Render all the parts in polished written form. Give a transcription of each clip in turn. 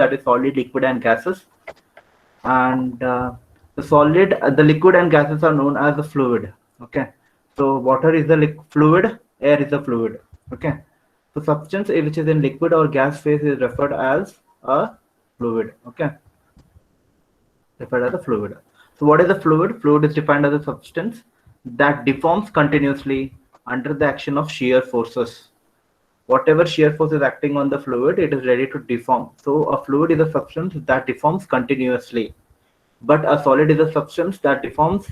that is solid, liquid, and gases. And the liquid and gases are known as a fluid. Okay, so water is a fluid, air is a fluid. Okay, so substance which is in liquid or gas phase is referred as a fluid. Okay, referred as a fluid. So what is a fluid? Fluid is defined as a substance that deforms continuously under the action of shear forces. Whatever shear force is acting on the fluid, it is ready to deform. So a fluid is a substance that deforms continuously, but a solid is a substance that deforms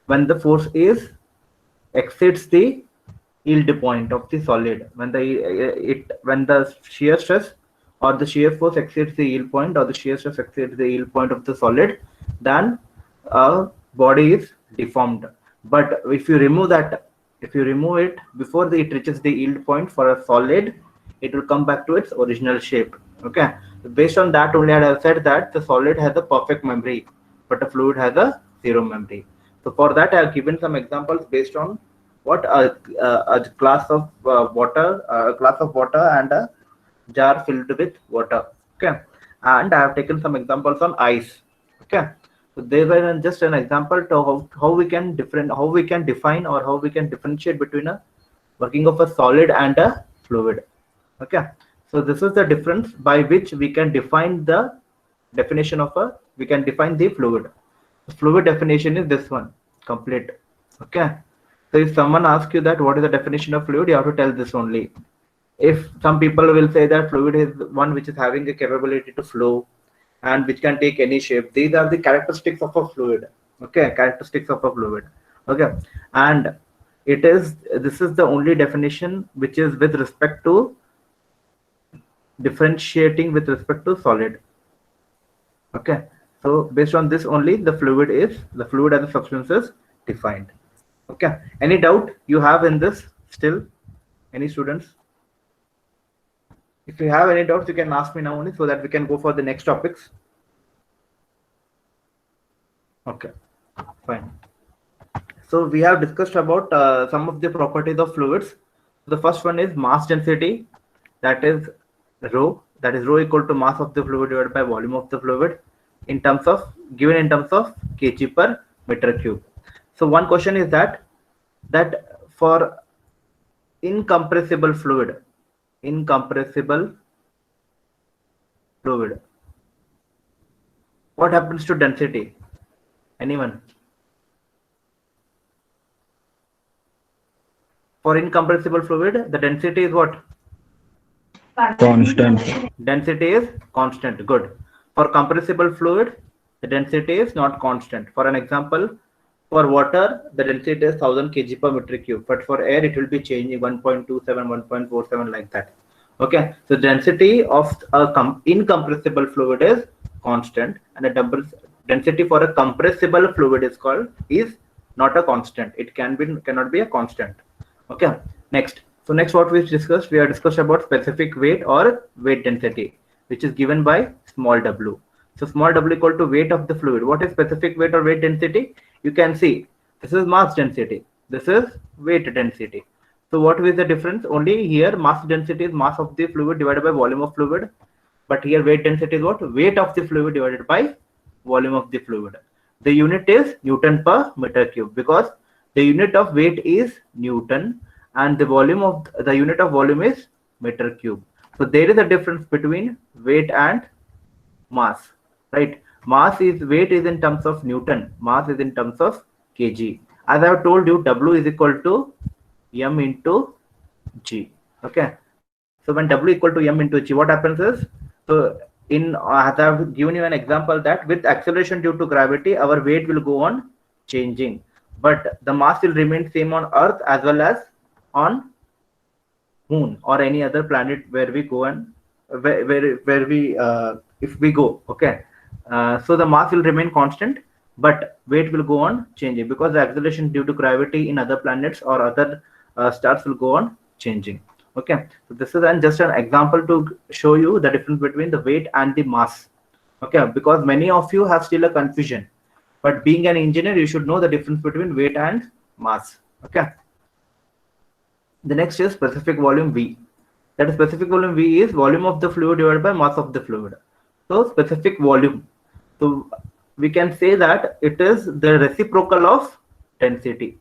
when the force is exceeds the yield point of the solid. When the shear stress or the shear force exceeds the yield point, or the shear stress exceeds the yield point of the solid, then a body is deformed. But if you remove it before it reaches the yield point for a solid, it will come back to its original shape. Okay, based on that only I have said that the solid has a perfect memory, but a fluid has a zero memory. So for that I have given some examples based on what a glass of water and a jar filled with water. Okay, and I have taken some examples on ice. Okay, so they were just an example to how we can define or how we can differentiate between a working of a solid and a fluid. Okay, so this is the difference by which we can define the definition of a we can define the fluid. The fluid definition is this one, complete. Okay, so if someone asks you that what is the definition of fluid, you have to tell this only. If some people will say that fluid is one which is having the capability to flow and which can take any shape, these are the characteristics of a fluid. Okay, characteristics of a fluid. Okay, and this is the only definition which is with respect to differentiating with respect to solid. Okay, so based on this only the fluid as a substance is defined. Okay, any doubt you have in this still, any students? If you have any doubts, you can ask me now only so that we can go for the next topics. Okay, fine. So we have discussed about some of the properties of fluids. The first one is mass density, that is rho. That is rho equal to mass of the fluid divided by volume of the fluid given in terms of kg per meter cube. So one question is that for incompressible fluid, what happens to density? Anyone? For incompressible fluid, the density is what? Constant. Density is constant. Good. For compressible fluid, the density is not constant. For an example, for water, the density is 1000 kg per meter cube, but for air, it will be changing 1.27, 1.47 like that. Okay, so density of a incompressible fluid is constant, and a density for a compressible fluid is not a constant. It cannot be a constant. Okay, next. So next what we discussed about specific weight or weight density, which is given by small w. So small w equal to weight of the fluid. What is specific weight or weight density? You can see this is mass density, this is weight density. So what is the difference? Only here mass density is mass of the fluid divided by volume of fluid, but here weight density is what? Weight of the fluid divided by volume of the fluid. The unit is Newton per meter cube because the unit of weight is Newton and the unit of volume is meter cube. So there is a difference between weight and mass, right? Weight is in terms of Newton, mass is in terms of kg. As I have told you, W is equal to m into g. Okay, so when W equal to m into g, what happens is, so as I have given you an example that with acceleration due to gravity, our weight will go on changing, but the mass will remain same on Earth as well as on Moon or any other planet where we go and where we if we go. Okay, so the mass will remain constant, but weight will go on changing because the acceleration due to gravity in other planets or other stars will go on changing. Okay, so this is just an example to show you the difference between the weight and the mass. Okay, because many of you have still a confusion, but being an engineer, you should know the difference between weight and mass. Okay, the next is specific volume V. That is specific volume V is volume of the fluid divided by mass of the fluid. So specific volume. So we can say that it is the reciprocal of density.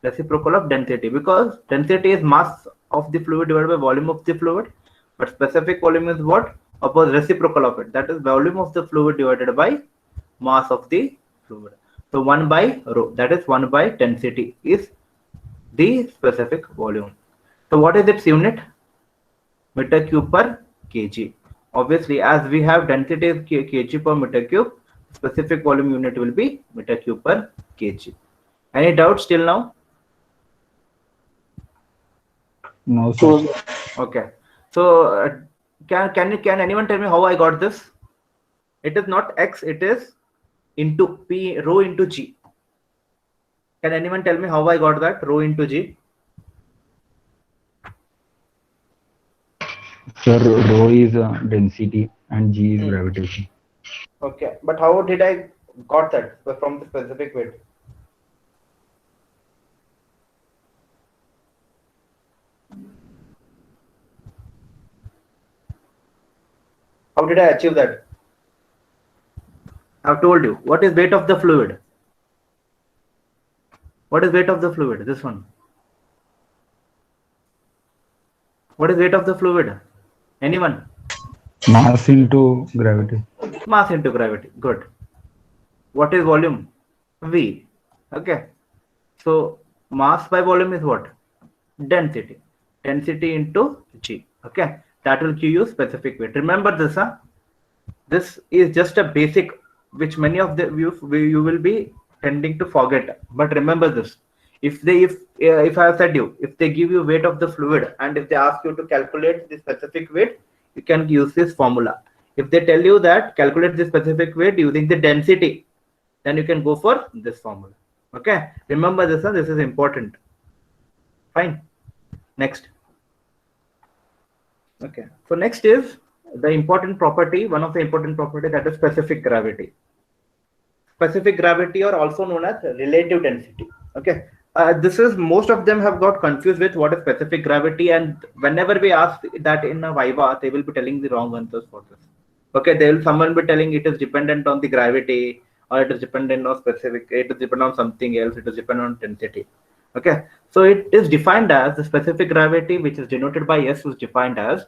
Reciprocal of density, because density is mass of the fluid divided by volume of the fluid, but specific volume is what? Oppose reciprocal of it. That is volume of the fluid divided by mass of the fluid. So 1 by rho, that is 1 by density, is the specific volume. So what is its unit? Meter cube per kg. Obviously, as we have density is kg per meter cube, specific volume unit will be meter cube per kg. Any doubts till now? No, sir. Okay. So can anyone tell me how I got this? It is not x, it is into p, rho into g. Can anyone tell me how I got that? Rho into g. Sir, rho is density and g is gravitation. Okay, but how did I got that from the specific weight? How did I achieve that? I've told you. What is weight of the fluid? What is weight of the fluid? This one. What is weight of the fluid? Anyone? Mass into gravity. Mass into gravity. Good. What is volume? V. Okay. So mass by volume is what? Density. Density into G. Okay. That will give you specific weight. Remember this, huh? This is just a basic which many of the you will be tending to forget. But remember this. If I have said you, if they give you weight of the fluid and if they ask you to calculate the specific weight, you can use this formula. If they tell you that calculate the specific weight using the density, then you can go for this formula. Okay, remember this, this is important. Fine. Next. Okay, so next is the important property, one of the important property, that is specific gravity. Specific gravity, or also known as relative density. Okay, this is, most of them have got confused with what is specific gravity, and whenever we ask that in a viva, they will be telling the wrong answers for this. Okay, someone will be telling it is dependent on the gravity, or it is dependent on specific, it is dependent on something else, it is dependent on density. Okay, so it is defined as the specific gravity, which is denoted by S, is defined as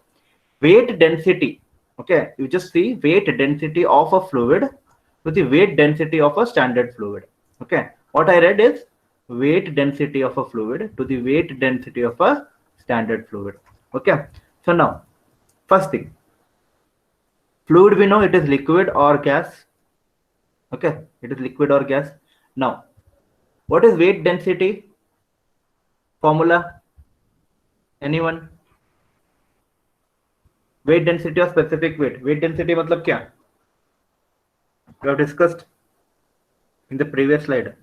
weight density. Okay, you just see weight density of a fluid to the weight density of a standard fluid. Okay, what I read is weight density of a fluid to the weight density of a standard fluid. Okay, so now first thing, fluid, we know it is liquid or gas. Okay, it is liquid or gas. Now what is weight density formula? Anyone? Weight density of specific weight. Weight density मतलब क्या? We have discussed in the previous slide.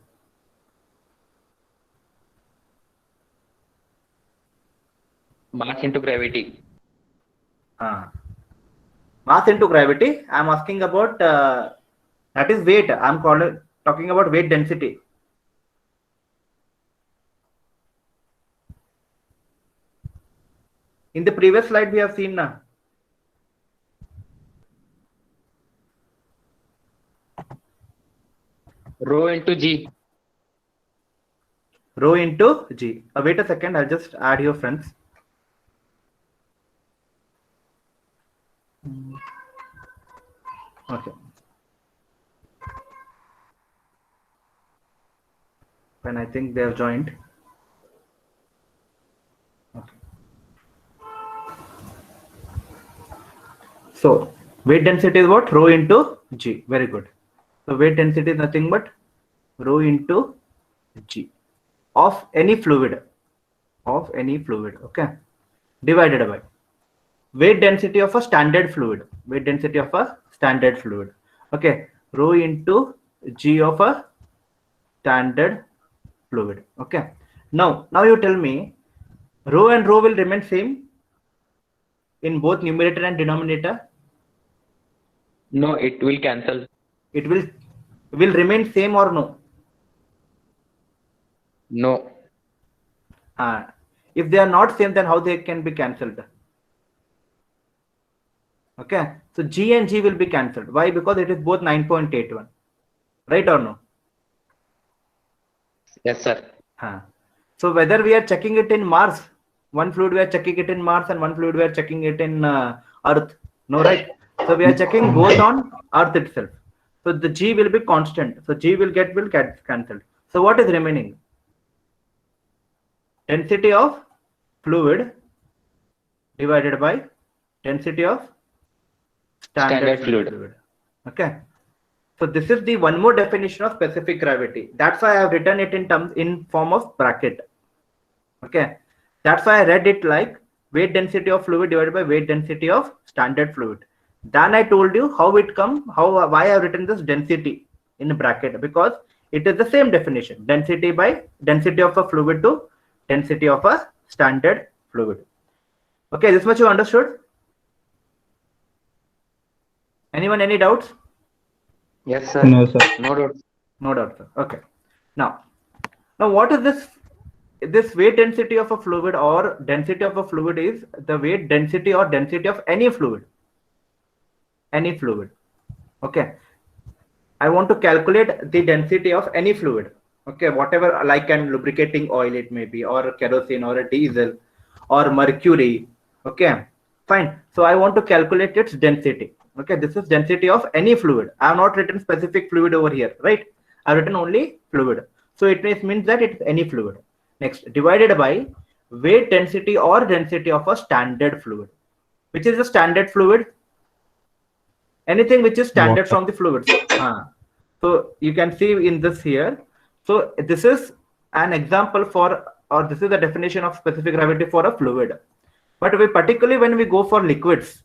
Mass into gravity. Mass into gravity. I am asking about that is weight. I am talking about weight density. In the previous slide, we have seen now. Rho into G. Rho into G. Wait a second. I'll just add your friends. Okay. And I think they have joined. Okay. So weight density is what? Rho into G. Very good. So weight density is nothing but rho into G of any fluid. Of any fluid. Okay. Divided by weight density of a standard fluid. Weight density of a standard fluid. Okay. Rho into G of a standard fluid. Okay. Now you tell me, rho and rho will remain same in both numerator and denominator? No, it will cancel. It will remain same or no? No. If they are not same, then how they can be cancelled? Okay, so G and G will be cancelled. Why? Because it is both 9.81. Right or no? Yes, sir. Huh. So whether we are checking it in Mars, one fluid we are checking it in Mars and one fluid we are checking it in Earth. No, right? So we are checking both on Earth itself. So the G will be constant. So G will get cancelled. So what is remaining? Density of fluid divided by density of standard fluid. Okay. So this is the one more definition of specific gravity. That's why I have written it in form of bracket. Okay. That's why I read it like weight density of fluid divided by weight density of standard fluid. Then I told you how it why I have written this density in bracket, because it is the same definition. Density by density of a fluid to density of a standard fluid. Okay, this much you understood? Anyone, any doubts? Yes, sir. No, sir. No doubt. No doubt, sir. Okay. Now what is this? This weight density of a fluid or density of a fluid is the weight density or density of any fluid. Any fluid. Okay. I want to calculate the density of any fluid. Okay, whatever, like an lubricating oil it may be, or kerosene, or a diesel, or mercury. Okay, fine. So I want to calculate its density. Okay, this is density of any fluid. I have not written specific fluid over here, right? I have written only fluid. So it means that it's any fluid. Next, divided by weight density or density of a standard fluid. Which is a standard fluid? Anything which is standard Water. from the fluids. So you can see in this here. So this is an example for, or this is the definition of specific gravity for a fluid. But particularly when we go for liquids,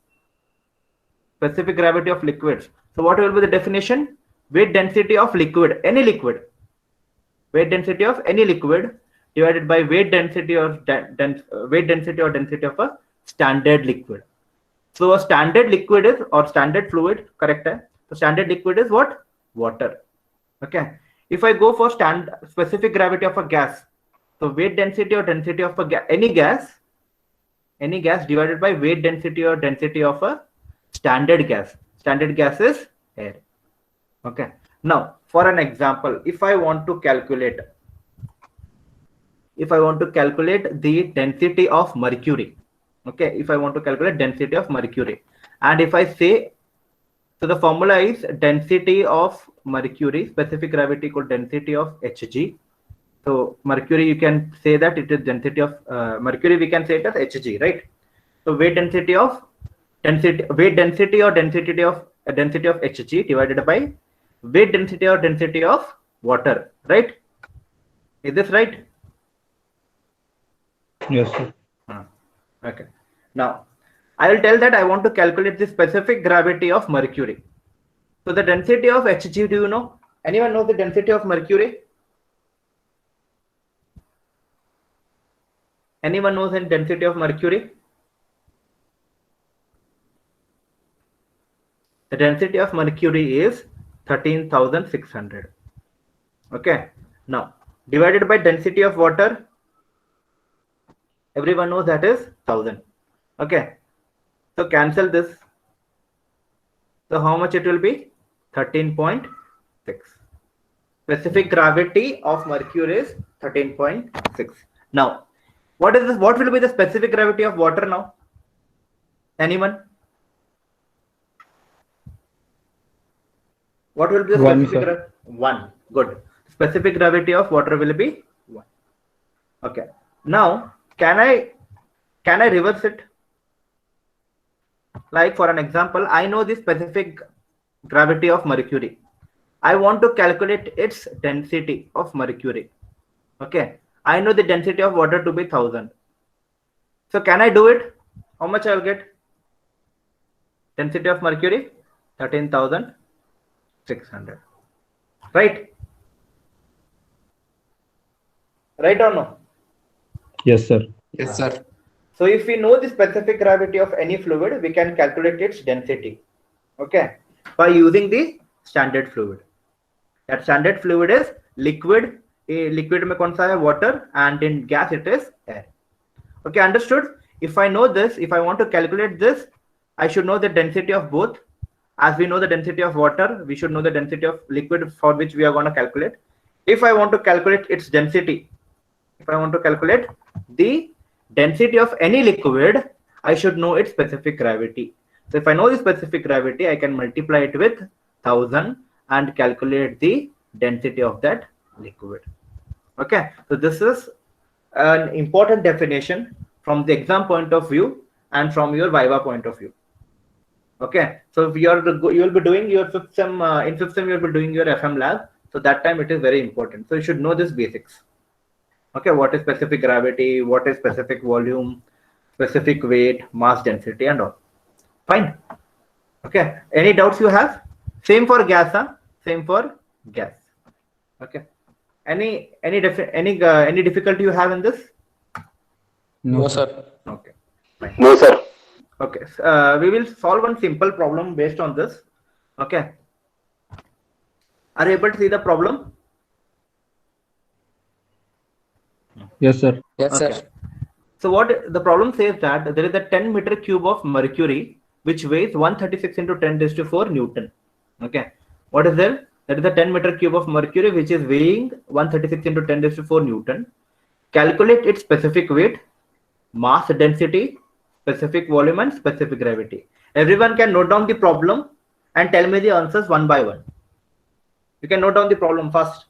specific gravity of liquids. So what will be the definition? Weight density of liquid, any liquid. Weight density of any liquid divided by weight density or weight density or density of a standard liquid. So a standard liquid is, or standard fluid, correct? So standard liquid is what? Water. Okay. If I go for specific gravity of a gas, so weight density or density of a any gas divided by weight density or density of a standard gas. Standard gas is air. Okay. Now, for an example, if I want to calculate the density of mercury, okay, if I want to calculate density of mercury, and if I say, so the formula is density of mercury, specific gravity equal density of Hg. So mercury, you can say that it is density of mercury, we can say it as Hg, right? So weight density or density of Hg divided by weight density or density of water, right? Is this right? Yes, sir. Okay. Now I will tell that I want to calculate the specific gravity of mercury. So the density of Hg, do you know? Anyone know the density of mercury? Anyone knows the density of mercury? The density of mercury is 13,600. Okay. Now divided by density of water, everyone knows that is 1000. Okay. So cancel this. So how much it will be? 13.6. Specific gravity of mercury is 13.6. Now, what is this? What will be the specific gravity of water now? Anyone? What will be the specific gravity? 1. Good. Specific gravity of water will be 1. Okay. Now, can I reverse it? Like for an example, I know the specific gravity of mercury. I want to calculate its density of mercury. Okay. I know the density of water to be 1000. So can I do it? How much I will get? Density of mercury 13,600. Right? Right or no? Yes, sir. Yes, sir. So if we know the specific gravity of any fluid, we can calculate its density. Okay. By using the standard fluid. That standard fluid is liquid. Liquid में कौन सा है? Water, and in gas it is air. Okay, understood? If I know this, if I want to calculate this, I should know the density of both. As we know the density of water, we should know the density of liquid for which we are going to calculate. If I want to calculate its density, if I want to calculate the density of any liquid, I should know its specific gravity. So if I know the specific gravity, I can multiply it with 1000 and calculate the density of that liquid. Okay, so this is an important definition from the exam point of view and from your Viva point of view. Okay, so if you will be doing your fifth sem in fifth sem, you will be doing your FM lab. So that time it is very important. So you should know this basics. Okay, what is specific gravity, what is specific volume, specific weight, mass density, and all. Fine. Okay, any doubts you have? Same for gas, huh? Same for gas. Okay. Any difficulty you have in this? No, sir. Okay. Fine. No, sir. Okay. We will solve one simple problem based on this. Okay. Are you able to see the problem? Yes, sir. Yes, Okay. sir. So what the problem says that there is a 10 meter cube of mercury which weighs 136 into 10 raised to 4 Newton. Okay. What is there? That is a 10 meter cube of mercury which is weighing 136 into 10 raised to 4 Newton. Calculate its specific weight, mass density, specific volume, and specific gravity. Everyone can note down the problem and tell me the answers one by one. You can note down the problem first.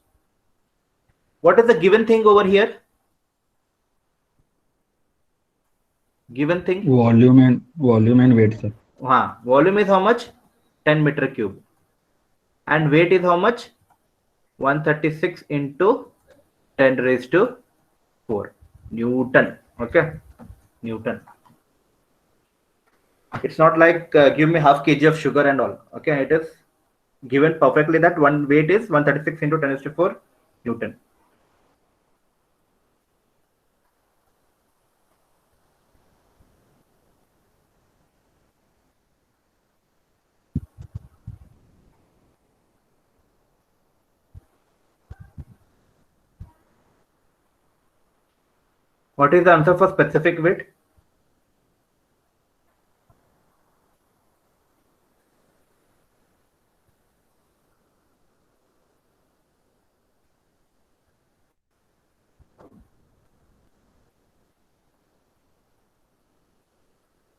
What is the given thing over here? Given thing? Volume and weight, sir. Volume is how much? 10 meter cube. And weight is how much? 136 into 10 raised to 4 Newton. Okay, Newton. It's not like give me half kg of sugar and all. Okay, it is given perfectly that one weight is 136 into 10 raised to 4 Newton. What is the answer for specific weight?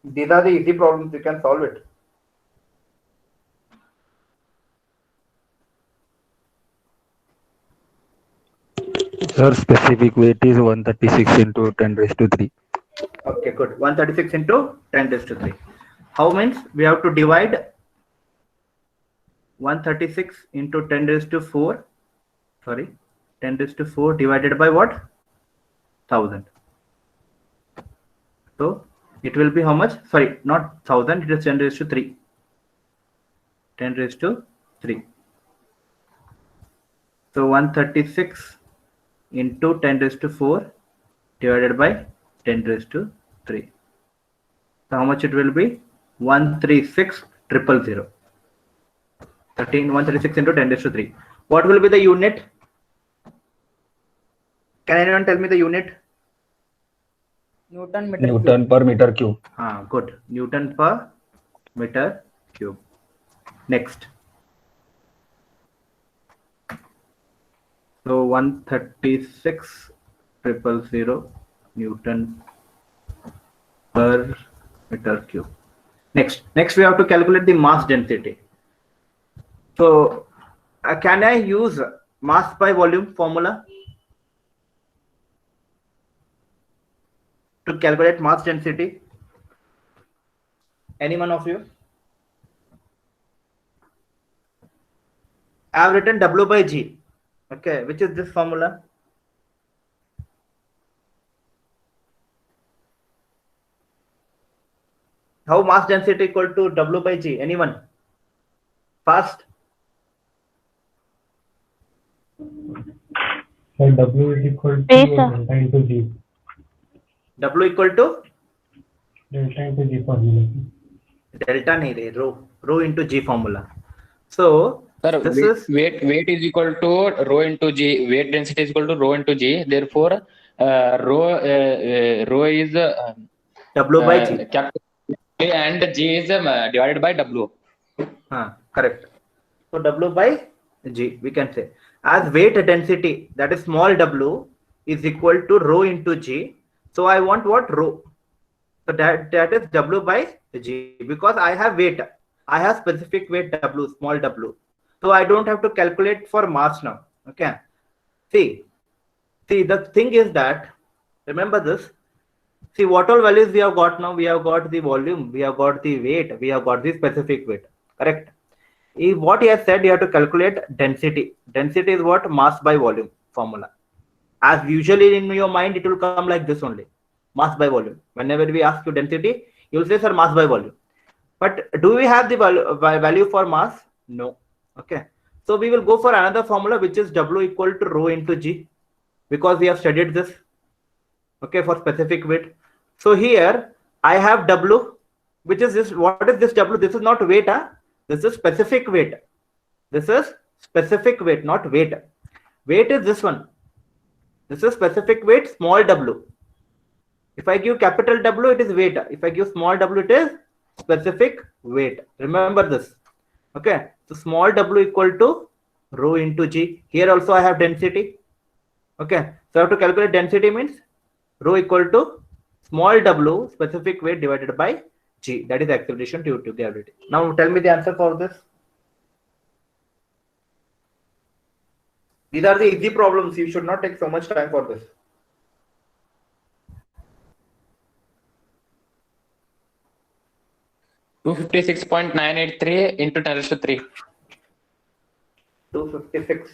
These are the easy problems, you can solve it. Sir, specific weight is 136 into 10 raised to 3. Okay, good. 136 into 10 raised to 3. How means we have to divide 136 into 10 raised to 4. Sorry, 10 raised to 4 divided by what? 1000. So it will be how much? Sorry, not 1000, it is 10 raised to 3. 10 raised to 3. So 136 into 10 raised to 4 divided by 10 raised to 3. So how much it will be? 136,000. 136 into 10 raised to 3. What will be the unit? Can anyone tell me the unit? Newton meter Newton per meter cube. Good. Newton per meter cube. Next. So 136,000 Newton per meter cube. Next we have to calculate the mass density. So can I use mass by volume formula to calculate mass density? Any one of you? I have written W by G. Okay, which is this formula? How mass density equal to W by G? Anyone? Fast. So W is equal to Yes, sir. delta into G. W equal to Delta into G formula. delta nahi re, rho into G formula. So Sir, this is weight is equal to rho into G. Weight density is equal to rho into G. Therefore, rho is W by G. capital and G is divided by W. Correct. So W by G, we can say as weight density, that is small w, is equal to rho into G. So I want what? Rho. So that is W by G, because I have weight. I have specific weight W, small w. So I don't have to calculate for mass now. Okay. See, the thing is that, remember this. See, what all values we have got now? We have got the volume, we have got the weight, we have got the specific weight. Correct. What he has said, you have to calculate density. Density is what? Mass by volume formula. As usually in your mind, it will come like this only. Mass by volume. Whenever we ask you density, you will say, sir, mass by volume. But do we have the value for mass? No. Okay. So we will go for another formula, which is W equal to rho into G, because we have studied this. Okay, for specific weight. So here I have W, which is this. What is this W? This is not weight. This is specific weight. This is specific weight, not weight. Weight is this one. This is specific weight, small w. If I give capital W, it is weight. If I give small w, it is specific weight. Remember this. Okay. So small w equal to rho into G. Here also I have density. Okay. So I have to calculate density, means rho equal to small w specific weight divided by G. That is acceleration due to gravity. Now tell me the answer for this. These are the easy problems. You should not take so much time for this. $256.983 into 10 raised to 3. 256.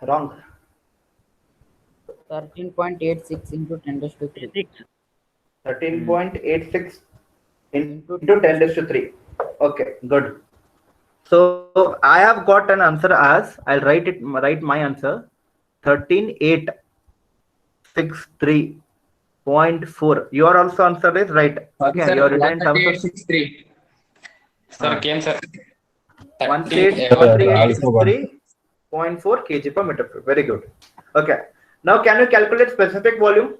Wrong. 13.86 into 10 raised to 3. 13.86 into 10 raised to 3. Okay, good. So I have got an answer as, I'll write my answer, 13,863.4. Your also answer is right. Okay, Sir, your written terms of 13863. Sir, came sir. 13863.4 kg per meter cube. Very good. Okay. Now can you calculate specific volume?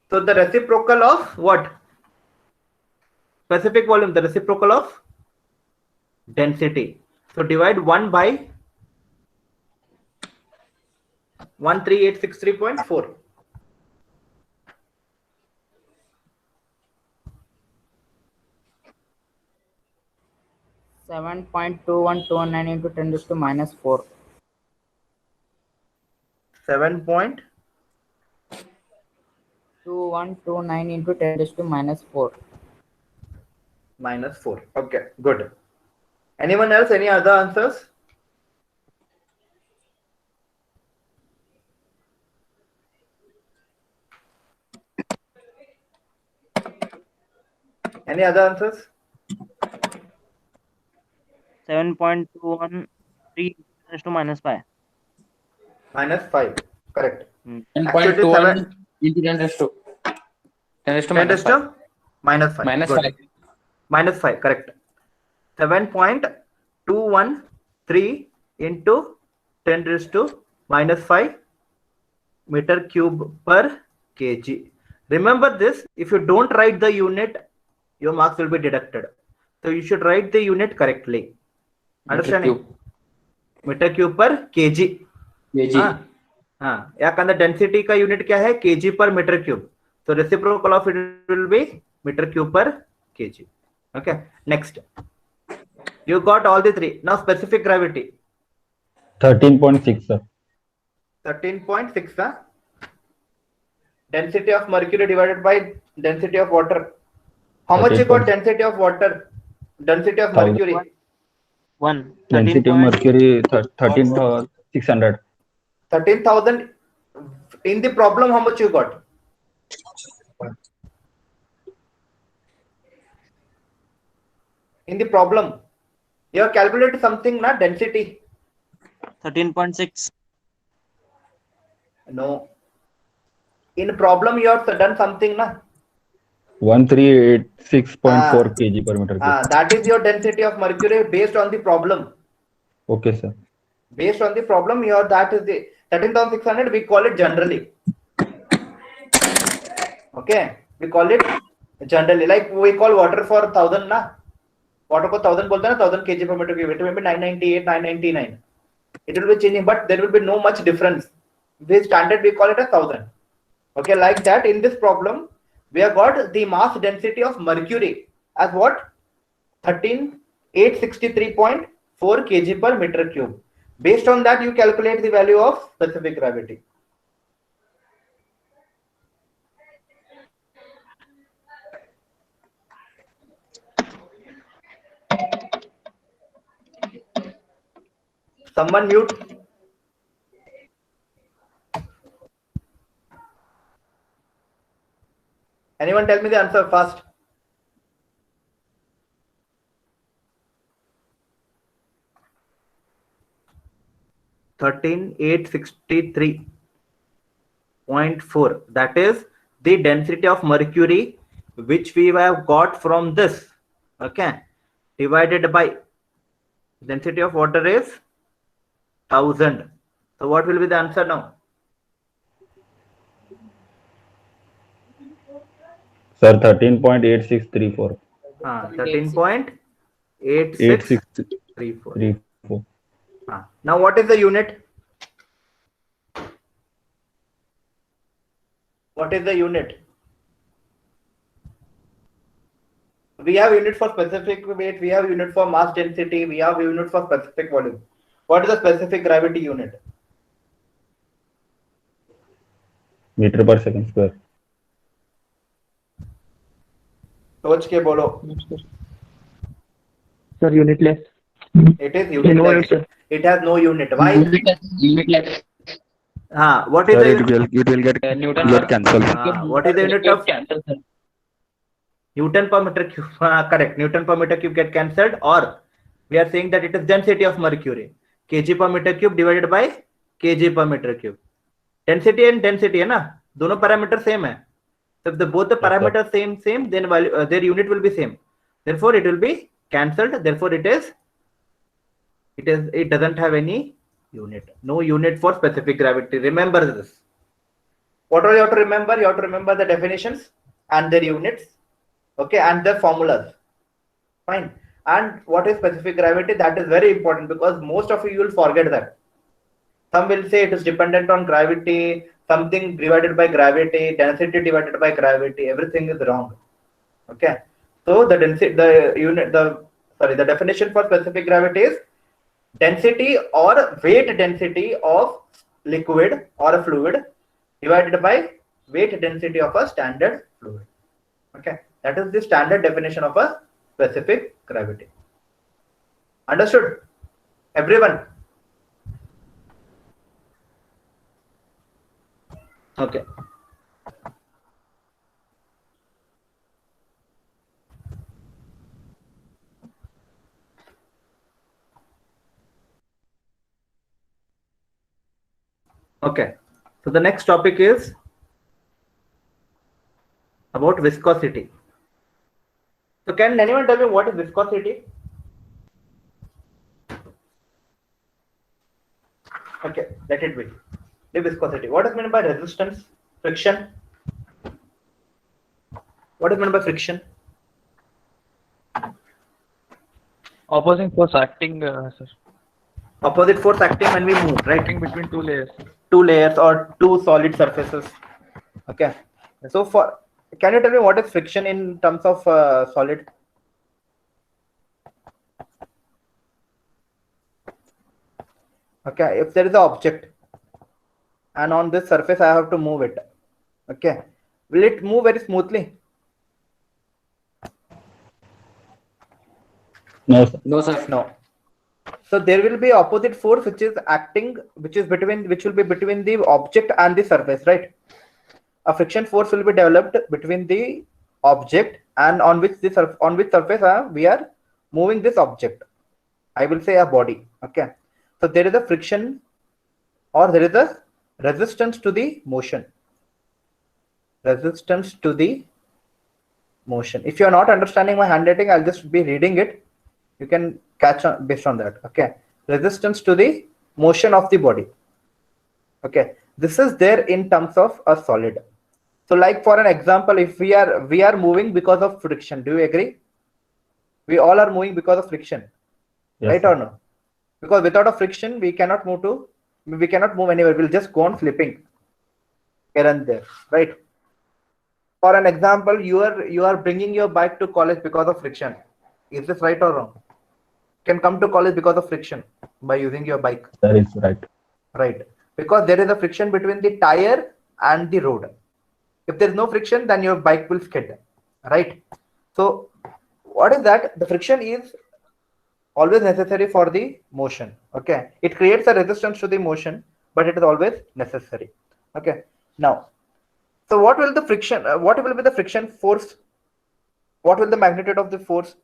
So the reciprocal of what? Specific volume, the reciprocal of density. So divide 1 by 13863.4. $7.2129 into 10 raised to minus 4. 7.2129 into 10 raised to minus 4. Minus 4. Okay, good. Anyone else? Any other answers? Any other answers? 7.213 raised to minus 5. Minus 5. Correct. 10.21 into 10 raised to 10 raised to 10 minus raised 5. to minus 5. Minus Good. 5. Minus 5, correct. 7.213 into 10 raised to minus 5 meter cube per kg. Remember this, if you don't write the unit, your marks will be deducted. So you should write the unit correctly. Understanding? Meter cube per kg. kg. याकंदर density का unit क्या है? kg per meter cube. So reciprocal of it will be meter cube per kg. Okay. Next. You got all the three. Now specific gravity. 13.6, sir. 13.6. Density of mercury divided by density of water. How much you got density of water? Density of mercury. 1. Density of mercury 13,600. 13,000. In the problem, how much you got? In the problem, you have calculated something, na density. 13.6. No. In problem, you have done something, na. 1386.4 kg per meter cube. That is your density of mercury based on the problem. Okay, sir. Based on the problem, that is the 13,600. We call it generally. Okay, we call it generally, like we call water for 1000 na. Water को 1000 बोलते हैं ना, 1000 kg per meter cube. It will be 998, 999. It will be changing, but there will be no much difference. This standard we call it as 1000. Okay, like that in this problem, we have got the mass density of mercury as what? 13,863.4 kg per meter cube. Based on that, you calculate the value of specific gravity. Someone mute. Anyone tell me the answer fast. $13,863.4. That is the density of mercury which we have got from this. Okay, divided by density of water is 1000. So what will be the answer now? Sir, 13.8634. 13.8634. Now what is the unit? What is the unit? We have unit for specific weight, we have unit for mass density, we have unit for specific volume. What is the specific gravity unit? Meter per second square. सोच के बोलो. Sir, unitless. It is unitless. It has no unit. Why? Limitless. What is Sir, the it will get Newton get cancelled. what is the unit of cancel, sir. Newton per meter cube? Correct. Newton per meter cube get cancelled, or we are saying that it is density of mercury. Kg per meter cube divided by kg per meter cube. Density and density है ना, दोनों parameter same है. So if both the parameters same, then value their unit will be same. Therefore, it will be cancelled. Therefore, it doesn't have any unit. No unit for specific gravity. Remember this. What all you have to remember? You have to remember the definitions and their units. Okay, and the formulas. Fine. And what is specific gravity? That is very important because most of you will forget that. Some will say it is dependent on gravity, something divided by gravity, density divided by gravity. Everything is wrong. Okay. So the density, the definition for specific gravity is density or weight density of liquid or a fluid divided by weight density of a standard fluid. Okay. That is the standard definition of a specific gravity. Understood? Everyone? Okay. Okay. So the next topic is about viscosity. So can anyone tell me what is viscosity? Okay, let it be. The viscosity. What is meant by resistance? Friction. What is meant by friction? Opposing force acting, sir. Opposite force acting when we move, right? Acting between two layers. Two layers or two solid surfaces. Okay. So can you tell me what is friction in terms of solid? Okay, if there is an object and on this surface I have to move it. Okay, will it move very smoothly? No, sir. No, sir. No. So there will be opposite force which is acting, which will be between the object and the surface, right? A friction force will be developed between the object and on which surface we are moving this object. I will say a body. Okay. So there is a friction or there is a resistance to the motion. Resistance to the motion. If you are not understanding my handwriting, I'll just be reading it. You can catch on based on that. Okay. Resistance to the motion of the body. Okay. This is there in terms of a solid. So like for an example, if we are moving because of friction, do you agree? We all are moving because of friction, Yes, right sir. or no? Because without a friction, we cannot move anywhere. We'll just go on flipping here and there, right? For an example, you are bringing your bike to college because of friction. Is this right or wrong? Can come to college because of friction by using your bike, That is right. right? Because there is a friction between the tire and the road. If there is no friction, then your bike will skid, right? So what is that? The friction is always necessary for the motion. Okay, it creates a resistance to the motion, but it is always necessary. Okay, now, so what will the friction? What will be the friction force? What will the magnitude of the force?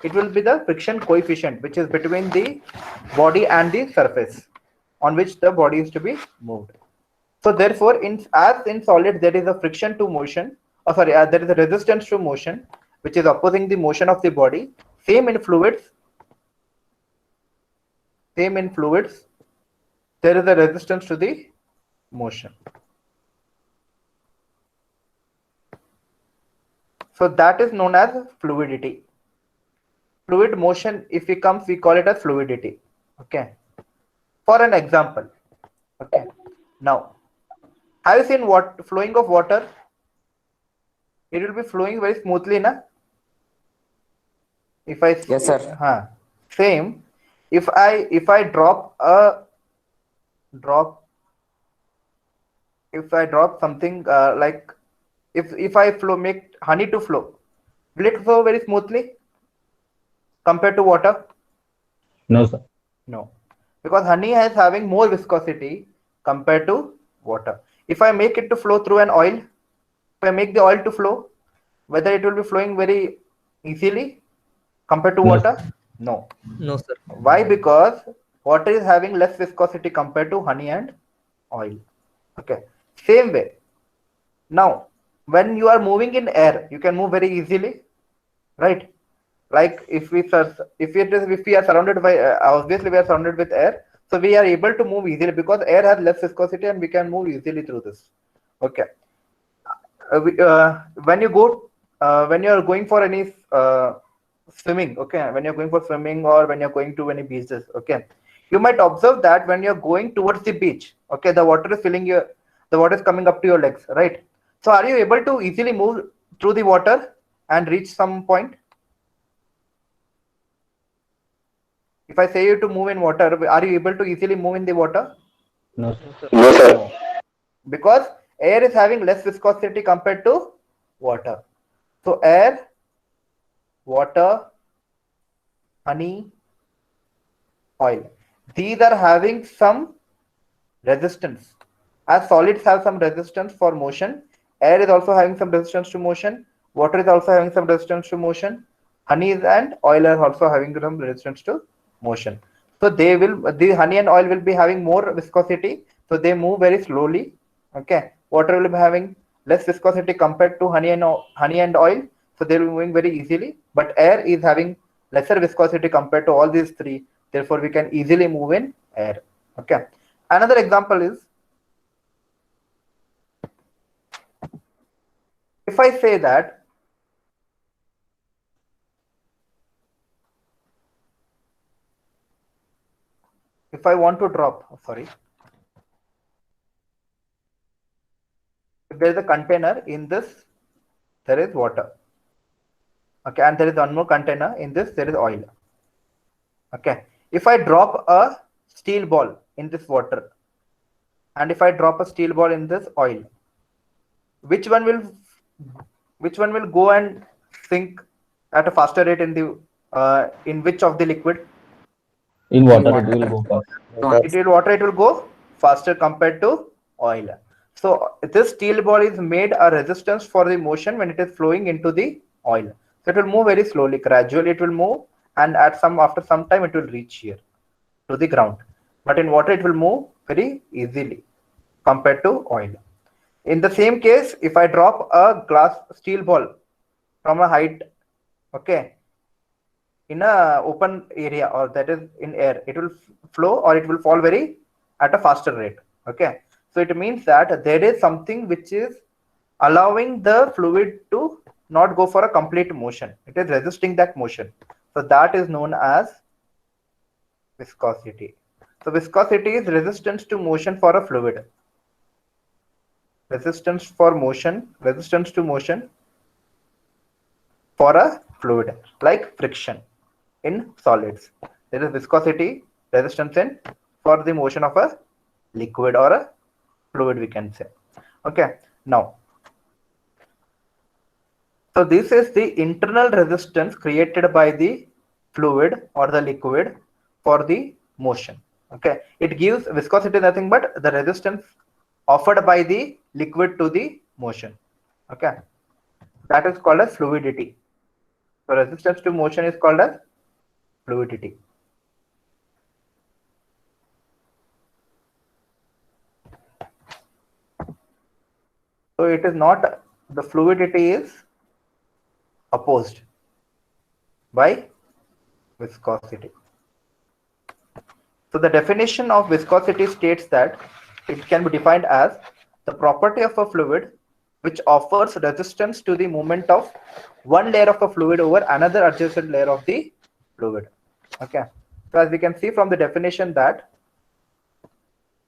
It will be the friction coefficient, which is between the body and the surface on which the body is to be moved. So therefore, as in solid, there is a friction to motion. Oh, sorry, there is a resistance to motion, which is opposing the motion of the body. Same in fluids. Same in fluids. There is a resistance to the motion. So that is known as fluidity. Fluid motion, if it comes, we call it as fluidity. Okay. For an example. Okay. Now, have you seen what flowing of water? It will be flowing very smoothly, na? If I Yes, sir. same. If I drop something like if I make honey to flow, will it flow very smoothly compared to water? No, sir. No, because honey is having more viscosity compared to water. If I make it to flow through an oil, if I make the oil to flow, whether it will be flowing very easily compared to No, water? sir. No. No, sir. Why? Because water is having less viscosity compared to honey and oil. Okay. Same way. Now, when you are moving in air, you can move very easily, right? Like if we are surrounded by obviously we are surrounded with air, so we are able to move easily because air has less viscosity and we can move easily through this. Okay. When you go when you are going for any swimming, okay, when you're going for swimming or when you're going to any beaches, okay, you might observe that when you're going towards the beach, okay, the water is coming up to your legs, right? So are you able to easily move through the water and reach some point? If I say you to move in water, are you able to easily move in the water? No, sir. No, because air is having less viscosity compared to water. So air, water, honey, oil, these are having some resistance. As solids have some resistance for motion, air is also having some resistance to motion, water is also having some resistance to motion, honey and oil are also having some resistance to motion. So the honey and oil will be having more viscosity, so they move very slowly. Okay, water will be having less viscosity compared to honey and oil, so they will be moving very easily. But air is having lesser viscosity compared to all these three, therefore we can easily move in air. Okay. Another example is, if I say that if I want to drop, if there is a container, in this there is water, okay, and there is one more container, in this there is oil. Okay, if I drop a steel ball in this water and if I drop a steel ball in this oil, which one will go and sink at a faster rate in which of the liquid? In water, it will go fast. It will go faster compared to oil. So this steel ball is made a resistance for the motion when it is flowing into the oil. So it will move very slowly, gradually it will move, and after some time it will reach here to the ground. But in water it will move very easily compared to oil. In the same case, if I drop a steel ball from a height, okay, in a open area, or that is in air, it will flow or it will fall very at a faster rate. Okay, So it means that there is something which is allowing the fluid to not go for a complete motion. It is resisting that motion. So that is known as viscosity. So viscosity is resistance to motion for a fluid. Resistance to motion for a fluid, like friction in solids. There is viscosity, resistance in for the motion of a liquid or a fluid, we can say. Okay, now, so this is the internal resistance created by the fluid or the liquid for the motion. Okay, it gives viscosity, nothing but the resistance offered by the liquid to the motion. Okay, that is called as fluidity. So resistance to motion is called as fluidity. So it is not, the fluidity is opposed by viscosity. So the definition of viscosity states that it can be defined as the property of a fluid which offers resistance to the movement of one layer of a fluid over another adjacent layer of the fluid. Okay, so as we can see from the definition that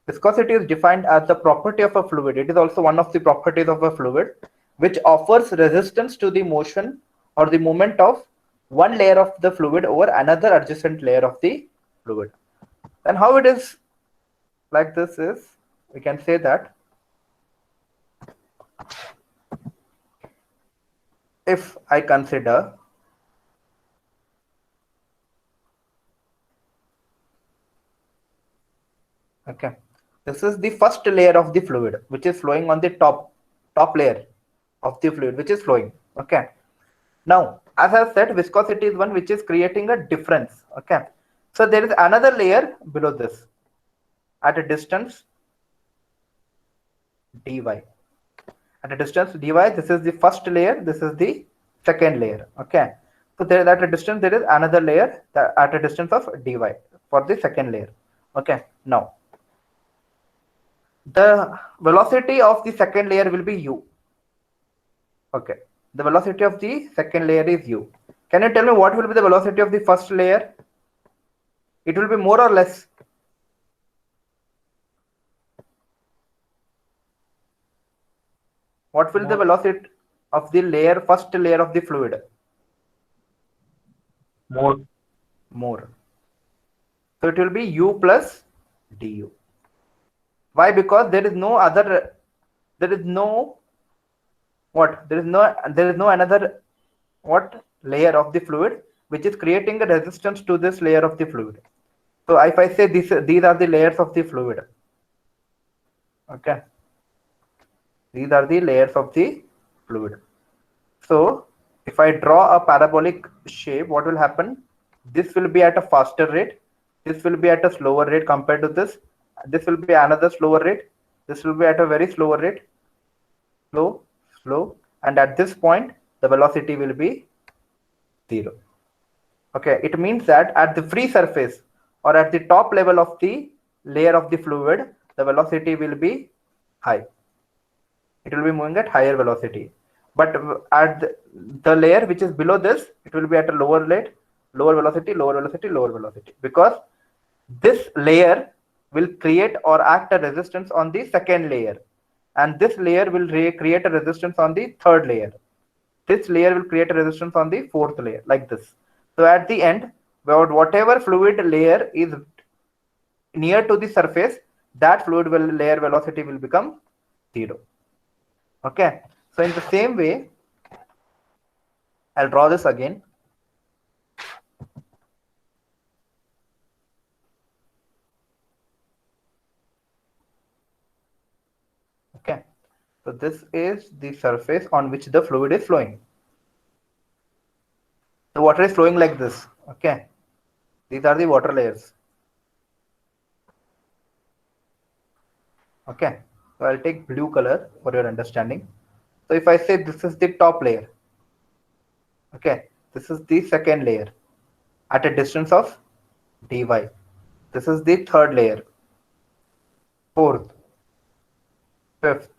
viscosity is defined as the property of a fluid. It is also one of the properties of a fluid which offers resistance to the motion or the movement of one layer of the fluid over another adjacent layer of the fluid. And how it is like this is, we can say that if I consider okay, this is the first layer of the fluid which is flowing on the top layer of the fluid which is flowing. Okay, now as I said, viscosity is one which is creating a difference. Okay, so there is another layer below this at a distance dy. At a distance dy, this is the first layer, this is the second layer. Okay, so there at a distance there is another layer that at a distance of dy for the second layer. Okay, now the velocity of the second layer will be u. Okay, the velocity of the second layer is u. Can you tell me what will be the velocity of the first layer? It will be more or less. What will the velocity of the layer, first layer of the fluid? More. So it will be u plus du. Why? Because there is no other, there is no another layer of the fluid which is creating a resistance to this layer of the fluid. So if I say these are the layers of the fluid. Okay, these are the layers of the fluid. So if I draw a parabolic shape, what will happen? This will be at a faster rate, this will be at a slower rate compared to this, this will be another slower rate, this will be at a very slower rate, slow, and at this point the velocity will be 0. Okay, it means that at the free surface or at the top level of the layer of the fluid, the velocity will be high. It will be moving at higher velocity. But at the layer which is below this, it will be at a lower rate, lower velocity, because this layer will create or act a resistance on the second layer, and this layer will create a resistance on the third layer. This layer will create a resistance on the fourth layer, like this. So at the end, whatever fluid layer is near to the surface, that fluid layer velocity will become 0. Okay, so in the same way, I'll draw this again. Okay, so this is the surface on which the fluid is flowing. The water is flowing like this. Okay, these are the water layers. Okay, so I'll take blue color for your understanding. So if I say this is the top layer, okay, this is the second layer at a distance of dy. This is the third layer, fourth, fifth,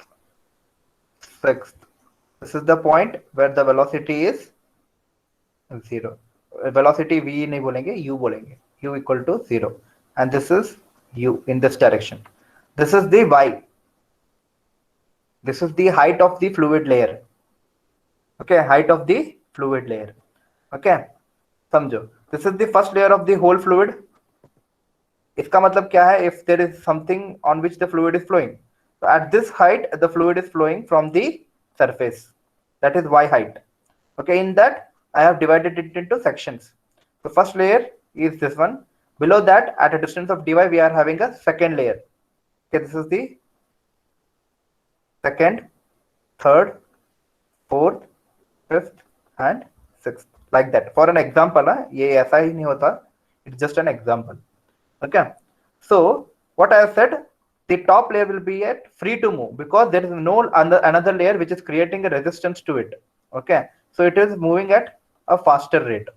sixth. This is the point where the velocity is 0. Velocity v नहीं बोलेंगे, u बोलेंगे. U equal to 0. And this is u in this direction. This is the y. This is the height of the fluid layer. Okay, height of the fluid layer. Okay, समझो. This is the first layer of the whole fluid. इसका मतलब क्या है? If there is something on which the fluid is flowing, so at this height the fluid is flowing from the surface. That is y height. Okay, in that I have divided it into sections. The first layer is this one. Below that, at a distance of dy, we are having a second layer. Okay, this is the second, third, fourth, fifth, and sixth. Like that. For an example, ये ऐसा ही नहीं होता. It's just an example. Okay. So what I have said, the top layer will be at free to move because there is no another layer which is creating a resistance to it. Okay. So it is moving at a faster rate.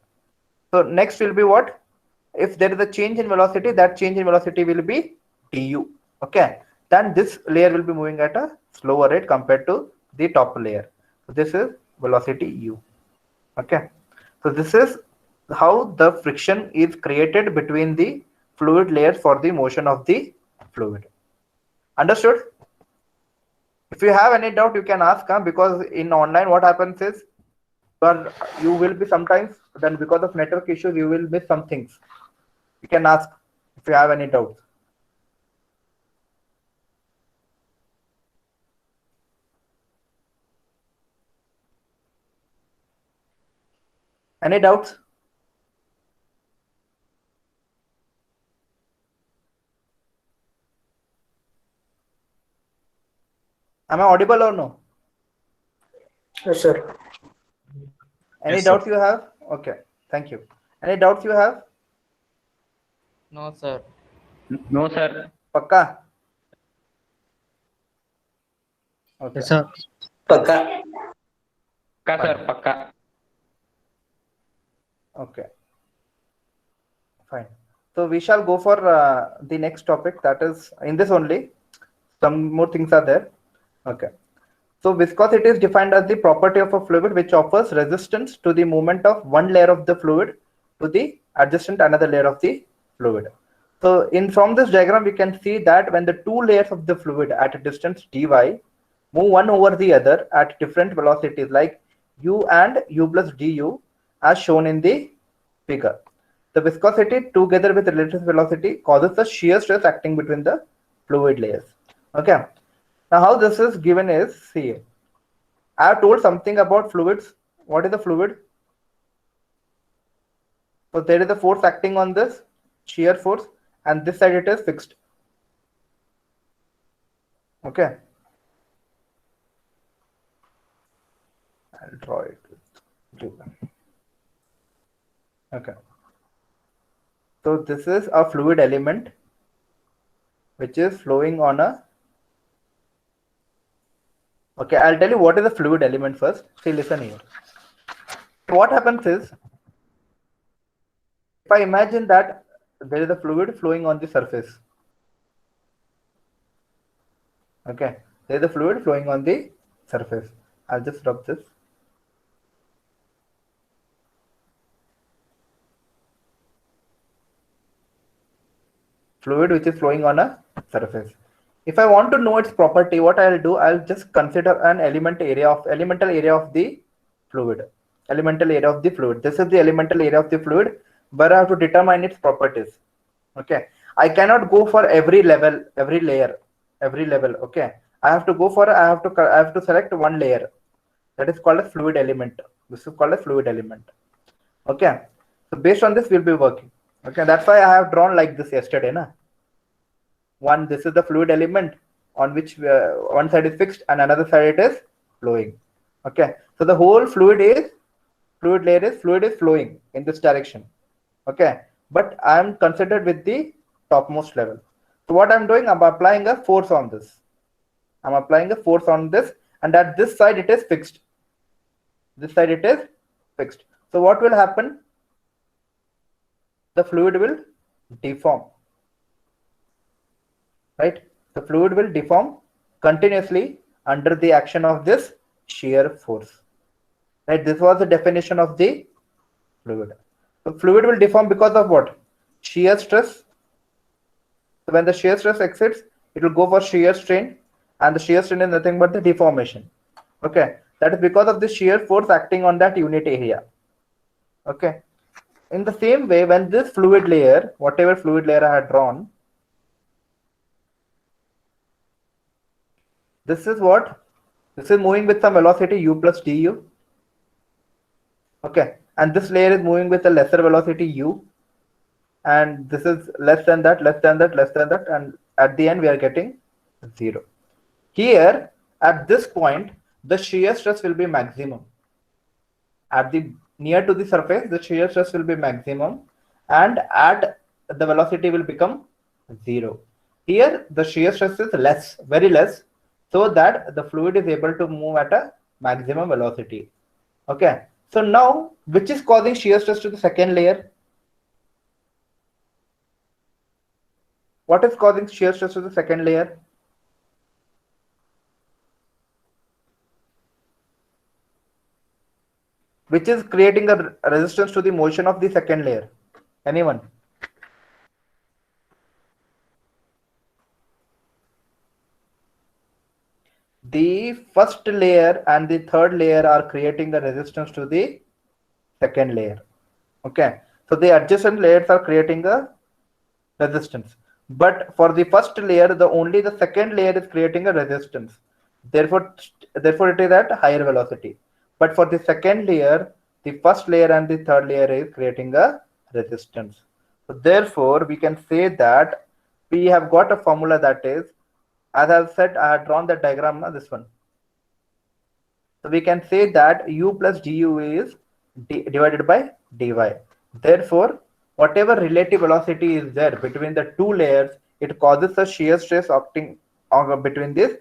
So next will be what? If there is a change in velocity, that change in velocity will be du. Okay. Then this layer will be moving at a slower rate compared to the top layer. So this is velocity u. Okay. So this is how the friction is created between the fluid layers for the motion of the fluid. Understood? If you have any doubt, you can ask, because in online what happens is you will be sometimes, then because of network issues, you will miss some things. You can ask if you have any doubts. Any doubts? Am I audible or no? Yes, sir. Any Yes, doubts you have? Okay, thank you. Any doubts you have? No, sir. No, sir. Pakka? Okay. Yes, sir. Pakka. Pakka, sir. Pakka. Okay. Fine. So we shall go for the next topic, that is in this only. Some more things are there. Okay. So viscosity is defined as the property of a fluid which offers resistance to the movement of one layer of the fluid to the adjacent another layer of the fluid. So from this diagram, we can see that when the two layers of the fluid at a distance dy move one over the other at different velocities like u and u plus du as shown in the figure. The viscosity together with relative velocity causes a shear stress acting between the fluid layers. Okay. Now how this is given is, see, I have told something about fluids. What is the fluid? So there is a force acting on this, shear force, and this side it is fixed. Okay. I'll draw it with blue. Okay. So this is a fluid element which is flowing on a. Okay, I'll tell you what is a fluid element first. See, listen here. What happens is, if I imagine that there is a fluid flowing on the surface. Okay, there is a fluid flowing on the surface. I'll just rub this. Fluid which is flowing on a surface. If I want to know its property, what I'll do, I'll just consider an elemental area of the fluid. Elemental area of the fluid. This is the elemental area of the fluid where I have to determine its properties. Okay. I cannot go for every level, every layer, every level. Okay. I have to select one layer. That is called a fluid element. This is called a fluid element. Okay. So based on this, we'll be working. Okay. That's why I have drawn like this yesterday, na? This is the fluid element on which one side is fixed and another side it is flowing. Okay, so the whole fluid is flowing in this direction. Okay, but I am considered with the topmost level. So what I'm doing, I'm applying a force on this. And at this side it is fixed. So what will happen? The fluid will deform. Right? The fluid will deform continuously under the action of this shear force. Right? This was the definition of the fluid. The fluid will deform because of what? Shear stress. So when the shear stress exceeds, it will go for shear strain, and the shear strain is nothing but the deformation. Okay, that is because of the shear force acting on that unit area. Okay, in the same way, when this fluid layer, whatever fluid layer I had drawn, this is what? This is moving with some velocity u plus du. Okay, and this layer is moving with a lesser velocity u, and this is less than that, less than that, less than that, and at the end we are getting 0. Here, at this point, the shear stress will be maximum. At the near to the surface, the shear stress will be maximum, and at the velocity will become 0. Here, the shear stress is less, very less, so that the fluid is able to move at a maximum velocity. Okay, so now which is causing shear stress to the second layer? What is causing shear stress to the second layer? Which is creating a resistance to the motion of the second layer? Anyone? The first layer and the third layer are creating a resistance to the second layer. Okay, so the adjacent layers are creating a resistance, but for the first layer, only the second layer is creating a resistance. Therefore it is at higher velocity. But for the second layer, the first layer and the third layer is creating a resistance. So therefore, we can say that we have got a formula that is, as I've said, I had drawn the diagram now, this one. So we can say that u plus du is divided by dy. Therefore, whatever relative velocity is there between the two layers, it causes a shear stress acting between these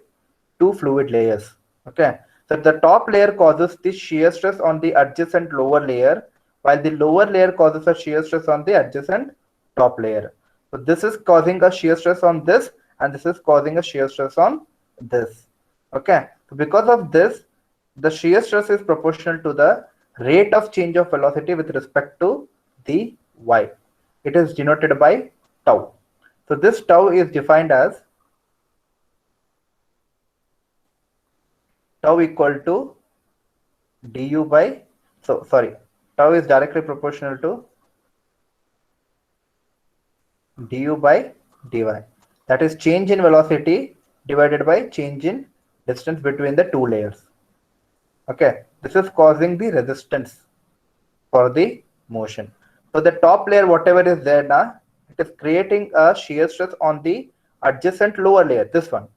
two fluid layers. Okay. So the top layer causes the shear stress on the adjacent lower layer, while the lower layer causes a shear stress on the adjacent top layer. So this is causing a shear stress on this, and this is causing a shear stress on this. Okay. So because of this, the shear stress is proportional to the rate of change of velocity with respect to the y. It is denoted by tau. So this tau is defined as tau equal to du by, tau is directly proportional to du by dy. That is change in velocity divided by change in distance between the two layers. Okay, this is causing the resistance for the motion. So the top layer, whatever is there now, it is creating a shear stress on the adjacent lower layer, this one.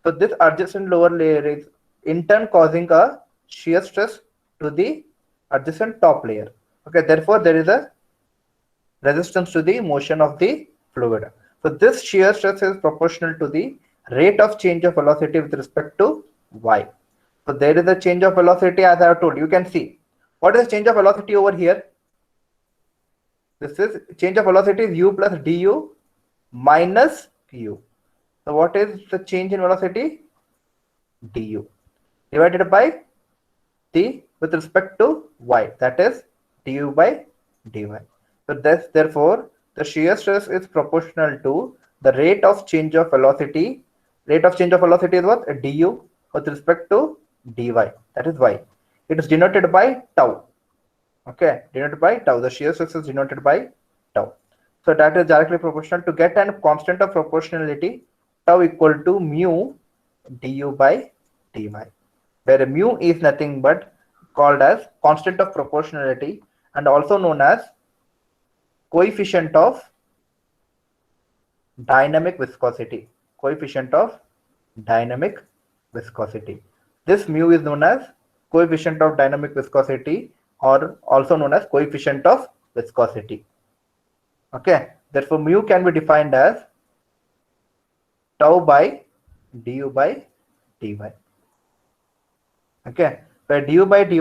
So this adjacent lower layer is in turn causing a shear stress to the adjacent top layer. Okay, therefore there is a resistance to the motion of the fluid. So this shear stress is proportional to the rate of change of velocity with respect to y. So there is a change of velocity, as I have told you. Can see what is change of velocity over here. This is change of velocity is u plus du minus u. So what is the change in velocity? Du divided by t with respect to y, that is du by dy. So this, therefore the shear stress is proportional to the rate of change of velocity. Rate of change of velocity is what? Du with respect to dy, that is y. It is denoted by tau. Okay, denoted by tau. The shear stress is denoted by tau. So that is directly proportional. To get a constant of proportionality, tau equal to mu du by dy, where mu is nothing but called as constant of proportionality and also known as coefficient of dynamic viscosity. Coefficient of dynamic viscosity. This mu is known as coefficient of dynamic viscosity, or also known as coefficient of viscosity. Okay, therefore mu can be defined as tau by du by dy. Okay, where du by dy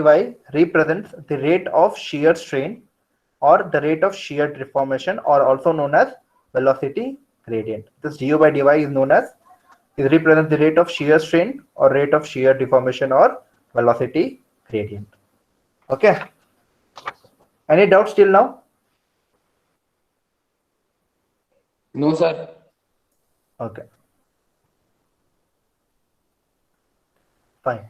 represents the rate of shear strain or the rate of shear deformation, or also known as velocity gradient. This du by dy is known as It represents the rate of shear strain or rate of shear deformation or velocity gradient. Okay. Any doubts till now? No, sir. Okay. Fine.